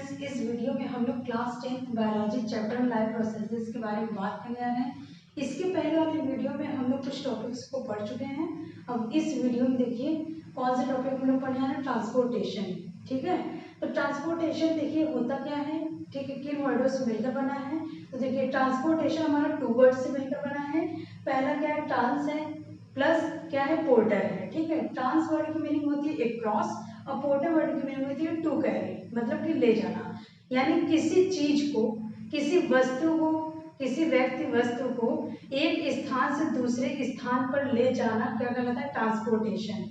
Friends, इस video में हम लोग class 10 biology chapter life processes के बारे में बात करने जा रहे हैं। इसके पहले वाले वीडियो में हम लोग कुछ टॉपिक्स को पढ़ चुके हैं। अब इस वीडियो में देखिए कौन से टॉपिक हम लोग पढ़ने जा रहे हैं। ट्रांसपोर्टेशन, ठीक है। तो ट्रांसपोर्टेशन देखिए होता क्या है, ठीक है, किन वर्डों से मिलकर बना है। तो देखिए ट्रांसपोर्टेशन हमारा 2 वर्ड से मिलकर बना है। पहला क्या है, ट्रांस है, प्लस क्या है, पोर्टर है, ठीक है। ट्रांस वर्ड की मीनिंग होती है अक्रॉस और पोर्टर वर्ड की मीनिंग होती है टू कैरी, मतलब कि ले जाना। यानी किसी चीज को, किसी वस्तु को, किसी व्यक्ति वस्तु को एक स्थान से दूसरे स्थान पर ले जाना क्या कहलाता है, ट्रांसपोर्टेशन।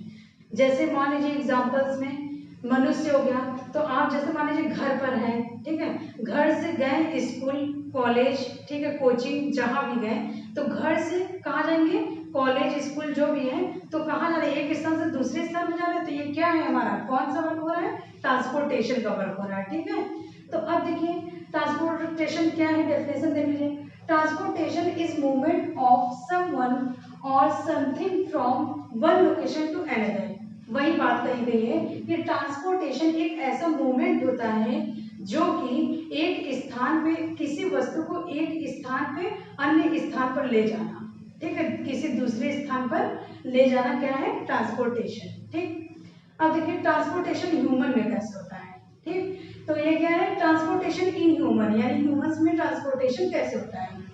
जैसे मान लीजिए एग्जांपल्स में मनुष्य हो गया, तो आप जैसे मान लीजिए घर पर हैं, ठीक है, घर से गए स्कूल कॉलेज, ठीक है, कोचिंग जहां भी गए, तो घर से कहाँ जाएंगे, कॉलेज स्कूल जो भी है, तो कहाँ जा रहे हैं, एक स्थान से दूसरे स्थान में जा रहे हैं। तो ये क्या है, हमारा कौन सा वर्क हो रहा है, ट्रांसपोर्टेशन का वर्क हो रहा है, ठीक है। तो अब देखिए ट्रांसपोर्टेशन क्या है, डेफिनेशन देख लीजिए। Transportation is movement of someone और something from one location to another. वही बात कही गई है कि ट्रांसपोर्टेशन एक ऐसा मूवमेंट होता है जो कि एक स्थान पे किसी वस्तु को एक स्थान पे अन्य स्थान पर ले जाना, ठीक है, किसी दूसरे स्थान पर ले जाना क्या है, ट्रांसपोर्टेशन, ठीक। अब देखिए ट्रांसपोर्टेशन ह्यूमन में कैसे होता है, ठीक। तो ये क्या है, ट्रांसपोर्टेशन इन ह्यूमन, यानी ह्यूमंस में ट्रांसपोर्टेशन कैसे होता है।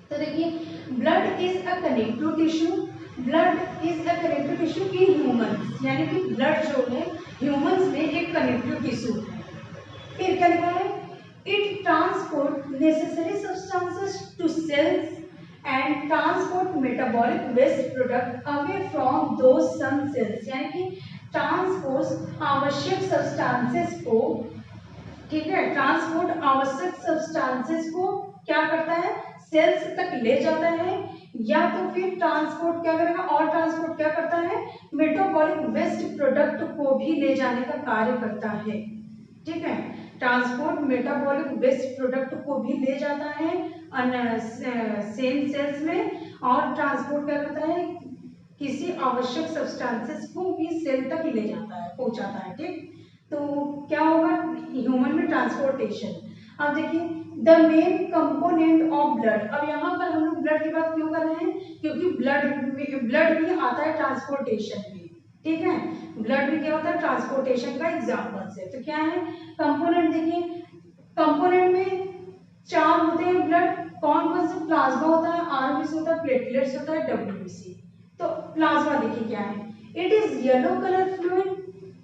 तो देखिए blood is a connective tissue, blood is a connective tissue in humans, यानी कि ब्लड जो है ह्यूमंस में एक कनेक्टिव टिश्यू है। फिर क्या लिखा है, it transport necessary substances to cells and transport metabolic waste product away from those some cells, यानी कि ट्रांसपोर्ट आवश्यक सब्सटेंसेस को, ठीक है, ट्रांसपोर्ट आवश्यक सब्सटेंसेस को क्या करता है, सेल्स तक ले जाता है, या तो फिर ट्रांसपोर्ट क्या करेगा, और ट्रांसपोर्ट क्या करता है, मेटाबॉलिक वेस्ट प्रोडक्ट को भी ले जाने का कार्य करता है, ठीक है। ट्रांसपोर्ट मेटाबॉलिक वेस्ट प्रोडक्ट को भी ले जाता है सेम सेल्स में, और ट्रांसपोर्ट क्या करता है, किसी आवश्यक सब्सटेंसेस को भी सेल तक ले जाता है, पहुंचाता है, ठीक। तो क्या होगा ह्यूमन में ट्रांसपोर्टेशन। अब देखिए the main component of blood, अब यहाँ पर हम लोग ब्लड की बात क्यों कर रहे हैं, क्योंकि ब्लड भी आता है ट्रांसपोर्टेशन में, ठीक है। ब्लड भी क्या होता है, ट्रांसपोर्टेशन का एग्जाम्पल है। तो क्या है कंपोनेंट, देखिए कंपोनेंट में 4 होते हैं ब्लड, कौन कौन से, प्लाज्मा होता है, आरबीसी होता है, प्लेटलेट्स होता है, डब्ल्यूबीसी। तो प्लाज्मा देखिए क्या है, it is yellow colour fluid,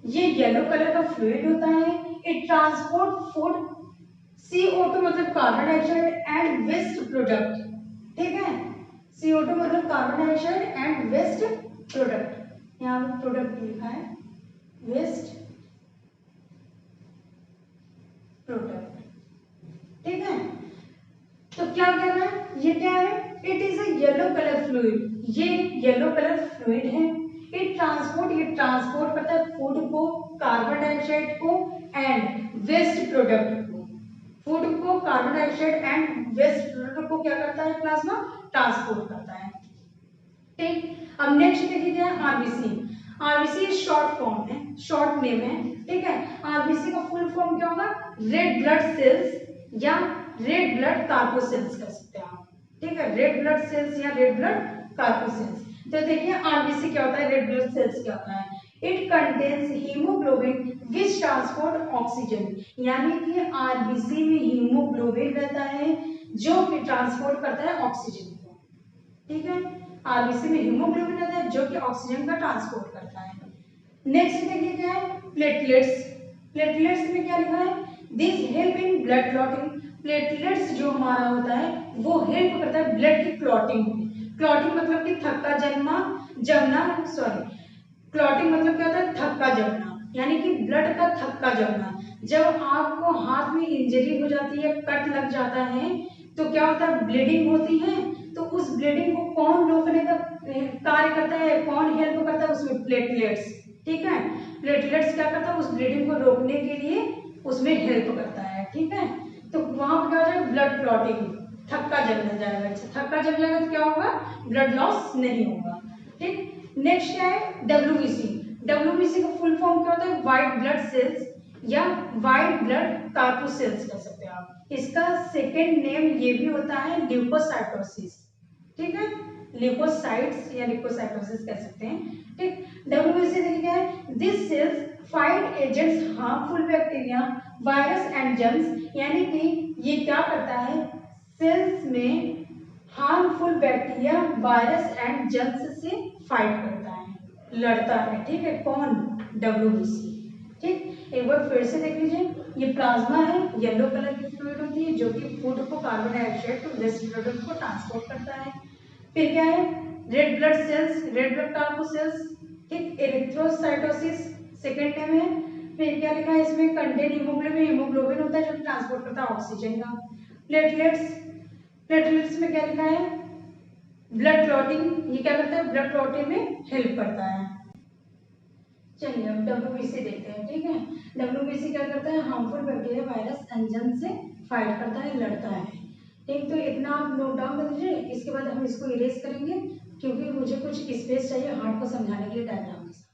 ये येलो कलर का फ्लूइड होता है। इट ट्रांसपोर्ट फूड, CO2 मतलब carbon dioxide and waste product, ठीक है, CO2 मतलब carbon dioxide and waste product, यहाँ पे प्रोडक्ट लिखा है, वेस्ट प्रोडक्ट, ठीक है। तो क्या कह रहा है, ये क्या है, it is a yellow colour fluid, ये येलो कलर फ्लूइड है। इट ट्रांसपोर्ट, ये ट्रांसपोर्ट करता है फूड को, कार्बन डाइऑक्साइड को एंड वेस्ट प्रोडक्ट को, फूड को, carbon dioxide and waste product को क्या करता है, प्लाज्मा ट्रांसपोर्ट करता है, ठीक। अब नेक्स्ट देखिए क्या है, आरबीसी। आरबीसी शॉर्ट फॉर्म है, शॉर्ट नेम है, ठीक है। आरबीसी का फुल फॉर्म क्या होगा, रेड ब्लड सेल्स या रेड ब्लड कार्पोसेल्स कर सकते हैं आप, ठीक है, रेड ब्लड सेल्स या रेड ब्लड कार्पोसेल्स। तो देखिए आरबीसी क्या होता है, रेड ब्लड सेल्स क्या होता है, it contains haemoglobin which transport oxygen, यानी कि आरबीसी में हीमोग्लोबिन रहता है जो कि ट्रांसपोर्ट करता है ऑक्सीजन को, ठीक है। आरबीसी में हीमोग्लोबिन रहता है जो कि ऑक्सीजन का ट्रांसपोर्ट करता है। नेक्स्ट देखिए क्या है, प्लेटलेट्स। प्लेटलेट्स में क्या लिखा है, this help in blood clotting, platelets जो हमारा होता है वो हेल्प करता है ब्लड की क्लॉटिंग में। क्लॉटिंग मतलब कि थक्का जमना, सॉरी, क्लॉटिंग मतलब क्या होता है, थक्का जमना, यानी कि ब्लड का थक्का जमना। जब आपको हाथ में इंजरी हो जाती है, कट लग जाता है, तो क्या होता है, ब्लीडिंग होती है, तो उस ब्लीडिंग को कौन रोकने का कार्य करता है, कौन हेल्प करता है, उसमें प्लेटलेट्स, ठीक है। प्लेटलेट्स क्या करता है, उस ब्लीडिंग को रोकने के लिए उसमें हेल्प करता है, ठीक है। तो वहां पर क्या हो जाएगा, ब्लड क्लॉटिंग, थक्का जम जाएगा, थक्का जम जाएगा तो क्या होगा, ब्लड लॉस नहीं होगा, ठीक। नेक्स्ट क्या है, डब्ल्यूबीसी। डब्ल्यूबीसी का फुल फॉर्म क्या होता है, व्हाइट ब्लड सेल्स या वाइट ब्लड कार्पूसेल्स कह सकते हैं आप। इसका सेकेंड नेम ये भी होता है ल्यूकोसाइटोसिस, ठीक है, ल्यूकोसाइट्स या ल्यूकोसाइटोसिस कह सकते हैं, ठीक। डब्ल्यूबीसी देखिए क्या है, this cells fight agents harmful bacteria virus and germs, यानी कि ये क्या करता है, सेल्स में harmful bacteria virus and germs से फाइट करता है, लड़ता है, ठीक है, कौन, डब्ल्यूबीसी, ठीक। एक बार फिर से देख लीजिए, ये प्लाज्मा है, येलो कलर की फ्लूइड होती है जो कि फूड को carbon dioxide to waste product को ट्रांसपोर्ट करता है। फिर क्या है, red blood cells, red blood corpuscles, ठीक, एरिथ्रोसाइटोसिस सेकेंड नेम है। फिर क्या लिखा है इसमें, कंटेन हीमोग्लोबिन, हीमोग्लोबिन होता है जो ट्रांसपोर्ट करता है ऑक्सीजन का। प्लेटलेट्स, प्लेटलेट्स में क्या लिखा है, ब्लड क्लॉटिंग, ये क्या करता है, ब्लड क्लॉटिंग में हेल्प करता है। चलिए अब डब्ल्यूबीसी देखते हैं, ठीक है। डब्ल्यूबीसी क्या करता है, हार्मफुल बैक्टीरिया वायरस एंजाइम से फाइट करता है, लड़ता है, ठीक। तो इतना आप नोट डाउन कर दीजिए, इसके बाद हम इसको इरेज करेंगे क्योंकि मुझे कुछ स्पेस चाहिए हार्ट को समझाने के लिए डायग्राम के साथ।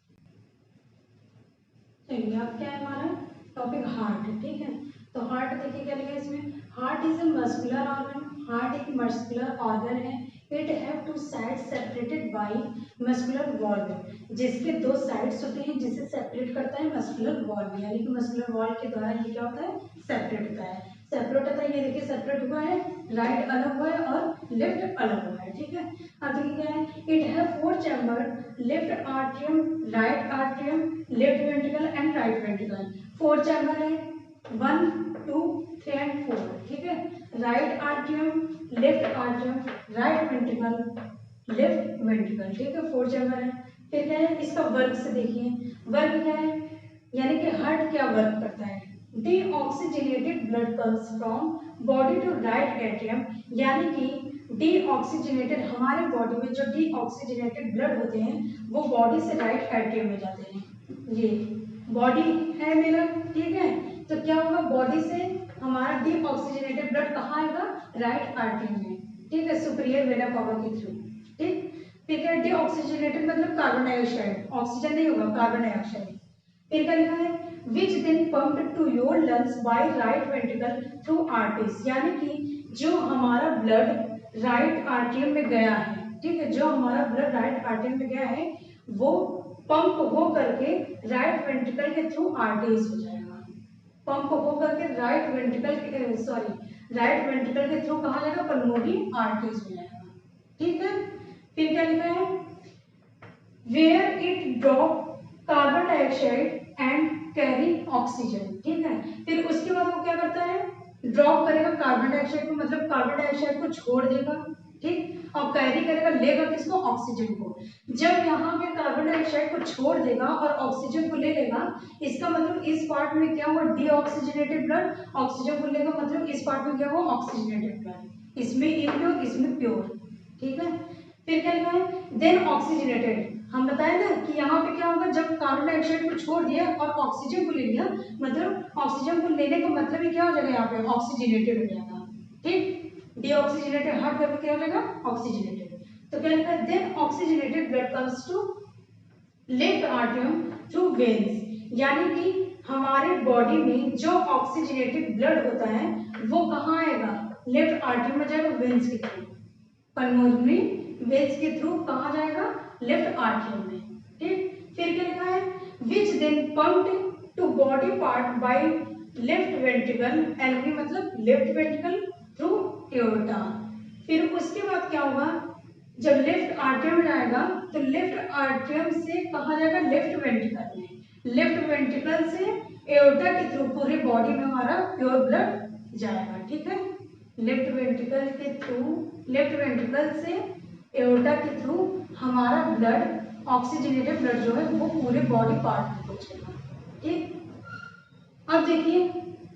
चलिए अब क्या है हमारा टॉपिक, हार्ट, ठीक है। तो हार्ट देखिए क्या लिखा है इसमें, heart is a muscular organ, heart एक मस्कुलर ऑर्गन है, it have two sides separated by muscular valve, जिसके दो साइड्स होते हैं जिसे सेपरेट करता है मस्कुलर वॉल्व, यानी कि मस्कुलर वॉल्व के द्वारा ये क्या होता है, सेपरेट होता है, सेपरेट होता है, ये देखिए सेपरेट हुआ है, राइट अलग हुआ है और लेफ्ट अलग हुआ है, ठीक है। अब देखिए क्या है, it have 4 chamber, left atrium, right atrium, left ventricle and right ventricle, 4 chamber है, 1 2 3 एंड 4, ठीक है। Right atrium, left atrium, right ventricle, left ventricle, ठीक है, 4 चैम्बर है। फिर क्या है, इसका वर्क से देखिए, वर्क क्या है, यानी कि हार्ट क्या वर्क करता है, deoxygenated blood comes from body to right atrium, यानी कि डीऑक्सीजनेटेड, हमारे बॉडी में जो डीऑक्सीजनेटेड ब्लड होते हैं वो बॉडी से राइट एट्रियम में जाते हैं, ये बॉडी है मेरा, ठीक है। तो क्या होगा, बॉडी से हमारा डीऑक्सीजनेटेड ब्लड कहाँ आएगा, राइट आर्टरी में, ठीक है, सुपीरियर वेना कवा के थ्रू, ठीक। फिर क्या, डीऑक्सीजनेटेड मतलब कार्बन डाइऑक्साइड, ऑक्सीजन नहीं होगा, कार्बन डाइऑक्साइड। फिर क्या लिखा है, which then pumped to your lungs by right ventricle through arteries, यानी कि जो हमारा ब्लड राइट आर्टरियम में गया है, ठीक है, जो हमारा ब्लड राइट आर्टरियम में गया है वो पंप हो करके राइट वेंट्रिकल के थ्रू आर्टरीज हो जाएगा, पंप हो करके राइट वेंट्रिकल के थ्रू कहाँ जाएगा, पल्मोनरी आर्टरीज हो जाएगा, ठीक है। फिर क्या लिखा है, where it drop carbon dioxide and carry oxygen, ठीक है। फिर उसके बाद वो क्या करता है, ड्रॉप करेगा कार्बन डाइऑक्साइड को, मतलब कार्बन डाइऑक्साइड को छोड़ देगा, ठीक, और कैरी करेगा, लेगा किसको, ऑक्सीजन को। जब यहाँ पे कार्बन डाइऑक्साइड को छोड़ देगा और ऑक्सीजन को ले लेगा, इसका मतलब इस पार्ट में क्या हुआ, डीऑक्सीजनेटेड ब्लड, ऑक्सीजन को लेगा, मतलब इस पार्ट में क्या हुआ, ऑक्सीजनेटेड ब्लड, इसमें इम्प्योर इसमें प्योर, ठीक है। फिर क्या लिखा है, देन ऑक्सीजनेटेड, हम बताए ना कि यहाँ पे क्या होगा, जब कार्बन डाइऑक्साइड को छोड़ दिया और ऑक्सीजन को ले लिया, मतलब ऑक्सीजन को लेने का मतलब ही क्या हो जाएगा, यहाँ पे ऑक्सीजनेटेड हो जाएगा, ठीक, डीऑक्सीजनेटेड हार्ट करके क्या हो जाएगा, ऑक्सीजनेटेड। तो क्या लिखा है, then oxygenated blood comes to left atrium through veins, यानी कि हमारे बॉडी में जो ऑक्सीजनेटेड ब्लड होता है वो कहाँ आएगा, लेफ्ट आर्टरियम में जाएगा, वेन्स के थ्रू, पल्मोनरी वेन्स के थ्रू कहाँ जाएगा, लेफ्ट आर्टरियम में, ठीक। फिर क्या लिखा है, which then pumped to body part by left ventricle, LV मतलब लेफ्ट वेंट्रिकल थ्रू एओर्टा। फिर उसके बाद क्या होगा, जब लेफ्ट आर्टरियम में जाएगा तो लेफ्ट आर्टरियम से कहाँ जाएगा, लेफ्ट वेंट्रिकल में, लेफ्ट वेंट्रिकल से एओर्टा के थ्रू पूरे बॉडी में हमारा प्योर ब्लड जाएगा, ठीक है। लेफ्ट वेंट्रिकल के थ्रू, लेफ्ट वेंट्रिकल से एओर्टा के थ्रू हमारा ब्लड, ऑक्सीजनेटेड ब्लड जो है वो पूरे बॉडी पार्ट में पहुंचेगा, ठीक। अब देखिए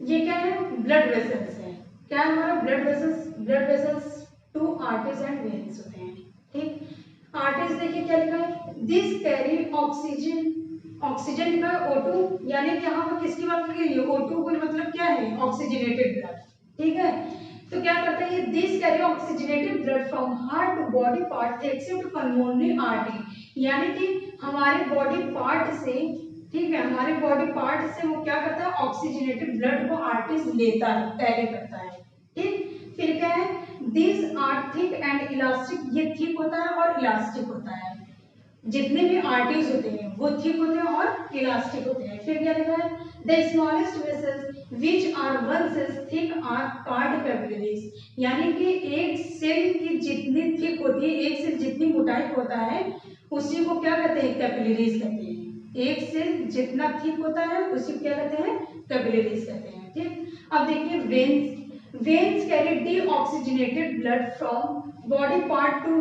ये क्या है, ब्लड वेसल्स है, क्या है हमारा, blood vessels, blood vessels two arteries and veins होते हैं, ठीक। आर्टरीज देखिए क्या लिखा है, दिस कैरी ऑक्सीजन, ऑक्सीजन लिखा है O2, यानी कि यहाँ पर किसकी बात की गई है, O2 को मतलब क्या है, ऑक्सीजनेटेड ब्लड, ठीक है। तो क्या करता है ये, this carry oxygenated blood from heart to body part except pulmonary artery, यानी कि हमारे बॉडी पार्ट से ठीक है, हमारे बॉडी पार्ट से वो क्या करता है, ऑक्सीजनेटेड ब्लड को आर्टिस्ट लेता है, कैरी करता है। ठीक, फिर क्या है, this are thick and elastic, ये थिक होता है और इलास्टिक होता है। जितने भी आर्टरीज होते हैं वो थिक होते हैं और इलास्टिक होते हैं। फिर क्या लिखा है, the smallest vessels which are one cells thick are called capillaries, यानी कि एक सेल की जितनी थिक होती है, एक सेल जितनी मोटाई होता है उसी को क्या कहते हैं, कैपिलरीज कहते हैं। एक सेल जितना थिक होता है उसी को क्या कहते हैं, कैपिलरीज कहते हैं। ठीक, अब देखिए veins carry deoxygenated blood from body part to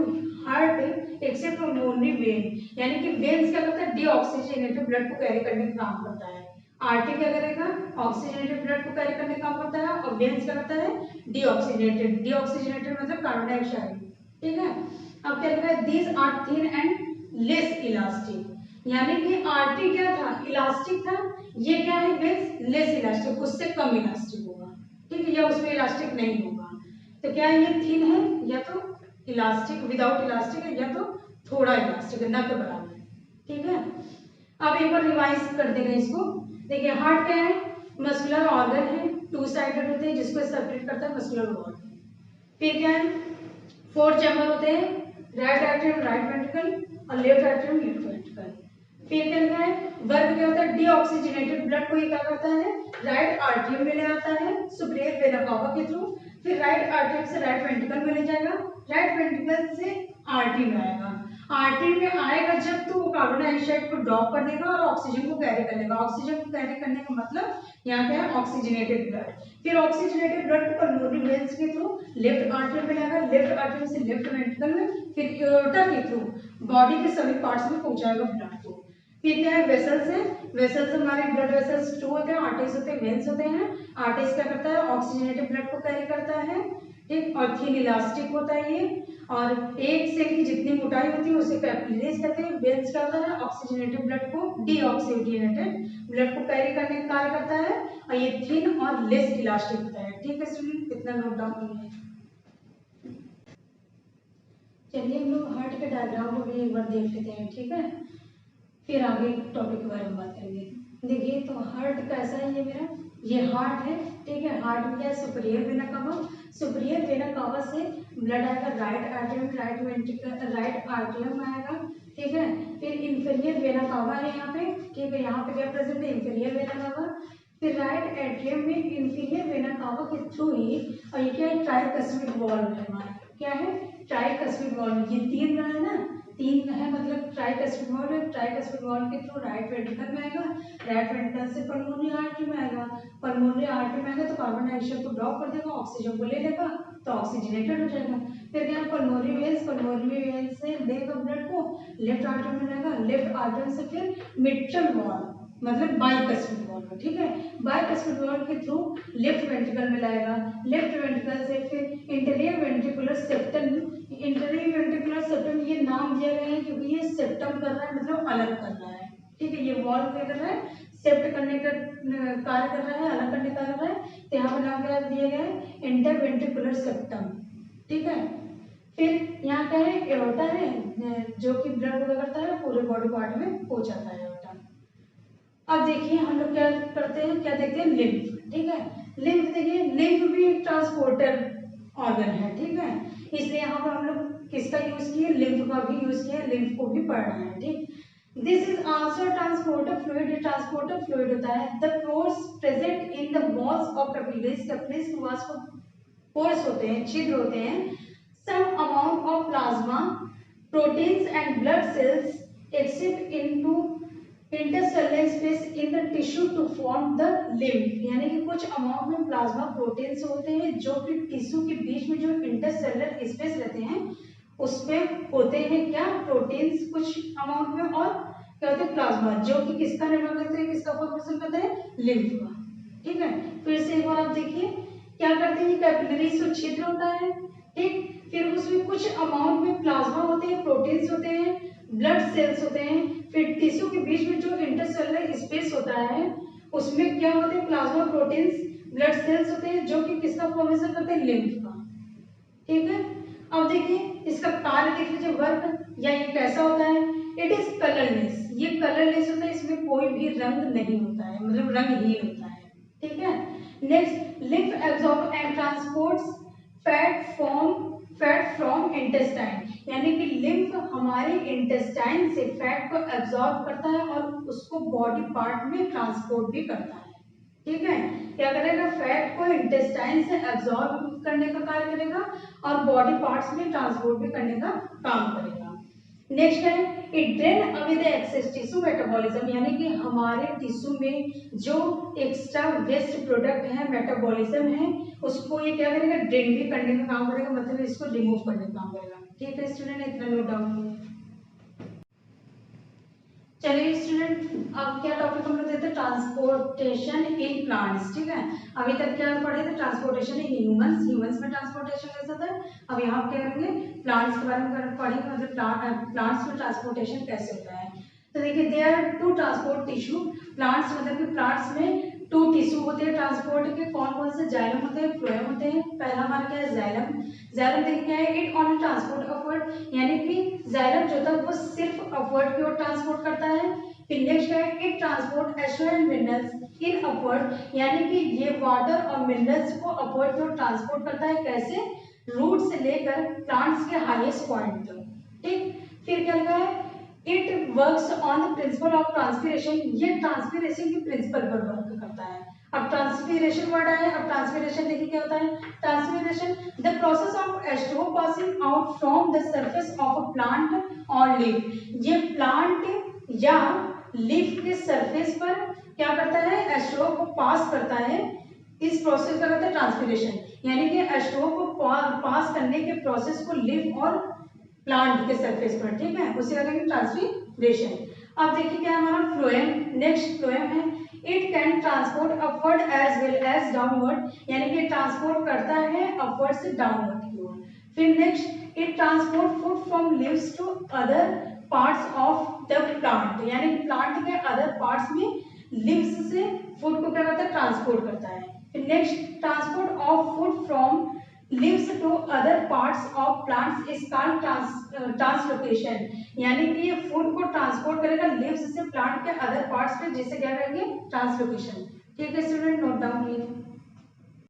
heart except only vein, यानी कि वेन्स क्या करता है, डीऑक्सीजनेटेड ब्लड को कैरी करने का काम करता है। आर्टरी क्या करेगा, ऑक्सीजनेटेड ब्लड को कैरी करने का काम करता है, और वेन्स क्या करता है, डीऑक्सीजनेटेड मतलब कार्बन डाइऑक्साइड। ठीक है, अब क्या लिखा है, these are thin and less elastic, यानी कि आर्टरी क्या था, इलास्टिक था, ये क्या है, वेन्स लेस इलास्टिक, उससे कम इलास्टिक होगा। ठीक है, या उसमें इलास्टिक नहीं होगा। तो क्या ये थिन है, या तो इलास्टिक विदाउट इलास्टिक है, या तो थोड़ा इलास्टिक है, ना के बराबर। ठीक है, अब एक बार रिवाइज कर देंगे इसको। देखिए, हार्ट क्या है, मस्कुलर ऑर्गन है, टू साइडेड होते हैं, जिसको सेपरेट करता है मस्कुलर वॉल। फिर क्या है, 4 चैम्बर होते हैं, राइट एट्रियम राइट वेंट्रिकल और लेफ्ट एट्रियम लेफ्ट वेंट्रिकल। फिर क्या लिखा है, वर्क क्या होता है, डीऑक्सीजनेटेड ब्लड को ये क्या करता है, राइट आर्टरियम में ले आता है सुपीरियर वेना कावा के थ्रू, फिर राइट आर्टरियम से राइट वेंट्रिकल में ले जाएगा, राइट वेंट्रिकल से आर्टरी में आएगा, आर्टरी में आएगा जब तो वो कार्बन डाइऑक्साइड को ड्रॉप कर देगा और ऑक्सीजन को कैरी कर लेगा। ऑक्सीजन को कैरी करने का मतलब यहाँ क्या है, ऑक्सीजनेटेड ब्लड। फिर ऑक्सीजनेटेड ब्लड को पल्मोनरी वेन्स के थ्रू लेफ्ट आर्टरी में लाएगा, लेफ्ट आर्टरी से लेफ्ट वेंट्रिकल में, फिर एओर्टा के थ्रू बॉडी के सभी पार्ट्स में पहुंचाएगा ब्लड को। फिर क्या है, वेसल्स है, वेसल्स हमारे ब्लड वेसल्स 2 होते हैं, आर्टरीज होते हैं, वेन्स होते हैं। आर्टरीज क्या करता है, ऑक्सीजनेटेड ब्लड को कैरी करता है। ठीक, और थिन इलास्टिक होता है ये, और एक सेल की जितनी मोटाई होती है उसे कैपिलरीज कहते हैं। वेन्स क्या होता है, ऑक्सीजनेटेड ब्लड को डीऑक्सीजनेटेड ब्लड को कैरी करने का कार्य करता है, और ये थिन और लेस इलास्टिक होता है। ठीक है स्टूडेंट, इतना नोट डाउन कीजिए। चलिए हम लोग हार्ट के डायग्राम को भी एक बार देख लेते हैं। ठीक है, फिर आगे टॉपिक के बारे में बात करेंगे। देखिए, तो हार्ट कैसा है, ये मेरा ये हार्ट है। ठीक है, हार्ट में क्या है, superior vena cava, superior vena cava से ब्लड आएगा right atrium right ventricle right atrium आएगा। ठीक है, फिर इंफीरियर वेना कावा है यहाँ पे। ठीक है, यहाँ पे क्या प्रेजेंट है, इंफीरियर वेना कावा। फिर राइट एट्रियम में इंफीरियर वेना कावा के थ्रू ही, और ये क्या है, ट्राइकस्पिड वॉल्व है हमारा। क्या है, ट्राइकस्पिड वॉल्व, ये 3 है ना, 3 है, मतलब ट्राइकस्पिड वॉल्व। ट्राइकस्पिड वॉल्व के थ्रू राइट वेंट्रिकल में आएगा, राइट वेंट्रिकल से पल्मोनरी आर्टरी में आएगा, पल्मोनरी आर्टरी में आएगा तो कार्बन डाइऑक्साइड को ड्रॉप कर देगा, ऑक्सीजन को ले लेगा तो ऑक्सीजनेटेड हो जाएगा। फिर क्या, पल्मोनरी वेन्स से देगा ब्लड को, लेफ्ट आर्टरी में जाएगा, लेफ्ट आर्टरी से फिर मिट्रल वॉल्व मतलब बाइकस्पिड वॉल्व। ठीक है, बाइकस्पिड वॉल्व के थ्रू लेफ्ट वेंट्रिकल में लाएगा, लेफ्ट वेंट्रिकल से फिर interior ventricular septum. Interior ventricular septum ये नाम दिया गया है क्योंकि ये सेप्टम कर रहा है, मतलब अलग कर रहा है। ठीक है, ये वॉल्व क्या कर रहा है, सेप्ट करने का कार्य कर रहा है, अलग करने का कर रहा है। तो यहाँ पर नाम क्या दिया गया है, इंटरवेंट्रिकुलर सेप्टम। ठीक है, फिर यहाँ क्या है, एओर्टा है, जो कि ब्लड को करता है पूरे बॉडी पार्ट में पहुंचाता है एओर्टा। अब देखिए हम लोग क्या करते हैं, क्या देखते हैं, लिम्फ। ठीक है, लिम्फ देखिए, लिम्फ भी एक ट्रांसपोर्टर ऑर्गन है। ठीक है, इसलिए यहाँ पर हम लोग किसका यूज किए, लिम्फ का भी यूज किया, लिम्फ को भी पढ़ना है। ठीक, this is also transporter fluid, transporter fluid होता है। The pores present in the walls of capillaries, capillaries के वॉल्स पर पोर्स होते हैं, छिद्र होते हैं। Some amount of plasma proteins and blood cells exist into intercellular space in the tissue to form the lymph, यानी कि कुछ अमाउंट में प्लाज्मा प्रोटीन्स होते हैं जो कि टिश्यू के बीच में जो इंटरसेलुलर स्पेस रहते हैं उसमें होते हैं क्या, प्रोटीन्स कुछ अमाउंट में, और क्या होते हैं, प्लाज्मा, जो कि किसका निर्माण करते हैं, किसका फॉर्मेशन करते हैं, लिम्फ का। ठीक है, फिर से एक बार आप देखिए क्या करते हैं, कैपिलरीज का छिद्र होता है। ठीक, फिर उसमें कुछ अमाउंट में प्लाज्मा होते हैं, प्रोटीन्स होते हैं, ब्लड सेल्स होते हैं, फिर टिश्यू के बीच में जो इंटरसेलुलर स्पेस होता है उसमें क्या होते हैं, प्लाज्मा प्रोटीन्स ब्लड सेल्स होते हैं जो कि किसका फॉर्मेशन करते हैं, लिम्फ का। ठीक है, अब देखिए इसका कार्य देख लीजिए, वर्क या ये कैसा होता है, इट इज कलरलेस, ये कलरलेस होता है, इसमें कोई भी रंग नहीं होता है, मतलब रंगहीन होता है, ठीक है। Next, lymph absorb and transports fat from intestine, यानी कि लिम्फ हमारे इंटेस्टाइन से फैट को एब्जॉर्ब करता है और उसको बॉडी पार्ट में ट्रांसपोर्ट भी करता है, ठीक है। क्या करेगा, फैट को इंटेस्टाइन से एब्जॉर्ब करने का कार्य करेगा और बॉडी पार्ट्स में ट्रांसपोर्ट भी करने का काम करेगा। नेक्स्ट है, it drain away the excess tissue metabolism, यानी कि हमारे टिश्यू में जो एक्स्ट्रा वेस्ट प्रोडक्ट है, मेटाबॉलिज्म है, उसको ये क्या करेगा, ड्रेन भी करने का काम करेगा, मतलब इसको रिमूव करने का काम करेगा, ठीक है स्टूडेंट, इतना नोट डाउन। चलिए स्टूडेंट, अब क्या टॉपिक हम लोग देते हैं, ट्रांसपोर्टेशन इन प्लांट्स, ठीक है। अभी तक क्या पढ़े थे, ट्रांसपोर्टेशन इन ह्यूमंस में ट्रांसपोर्टेशन कैसा था। अब यहाँ क्या करेंगे, प्लांट्स के बारे में पढ़ेंगे, मतलब प्लांट्स में ट्रांसपोर्टेशन कैसे होता है। तो देखिए, there are two transport tissue plants, मतलब कि प्लांट्स में टू टिश्यू होते हैं ट्रांसपोर्ट के, कौन कौन से, जाइलम होते हैं, फ्लोएम होते हैं। पहला हमारा क्या है, जाइलम। जाइलम देखिए क्या है, इट ऑन ट्रांसपोर्ट अपवर्ड, यानी कि जाइलम जो था वो सिर्फ अपवर्ड की ओर ट्रांसपोर्ट करता है। फिर नेक्स्ट है, it transport astro and minerals in upward, यानी कि ये वाटर और मिनरल्स को अपवर्ड की ओर ट्रांसपोर्ट करता है, कैसे, रूट से लेकर प्लांट्स के हाईएस्ट पॉइंट तक, ठीक। फिर क्या लिखा है, it works on the principle of transpiration, ये ट्रांसपीरेशन के प्रिंसिपल पर वर्क करता है। अब ट्रांसपीरेशन वर्ड आया, अब ट्रांसपीरेशन देखिए क्या होता है, transpiration the process of astro passing out from the surface of a plant और लीफ, ये प्लांट या लीफ के सरफेस पर क्या करता है, एस्ट्रो को पास करता है, इस प्रोसेस का कहते हैं ट्रांसपीरेशन, यानी कि एस्ट्रो को पास करने के प्रोसेस को लीफ और प्लांट के सरफेस पर, ठीक है, उसे कहेंगे ट्रांसपीरेशन। अब देखिए क्या है हमारा फ्लोएम, नेक्स्ट फ्लोएम है, it can transport upward as well as downward, यानी कि ट्रांसपोर्ट करता है अपवर्ड से डाउनवर्ड की ओर। फिर next, it transport food from leaves to other parts of the plant, यानी प्लांट के अदर पार्ट्स में लीव्स से फूड को क्या करता है, ट्रांसपोर्ट करता है। फिर next, transport of food from leaves to other parts of plants is called translocation, यानी कि ये फूड को ट्रांसपोर्ट करेगा लीव्स से प्लांट के अदर पार्ट्स पे, जिसे क्या करेंगे, ट्रांसलोकेशन, ठीक है स्टूडेंट, नोट डाउन कीजिए।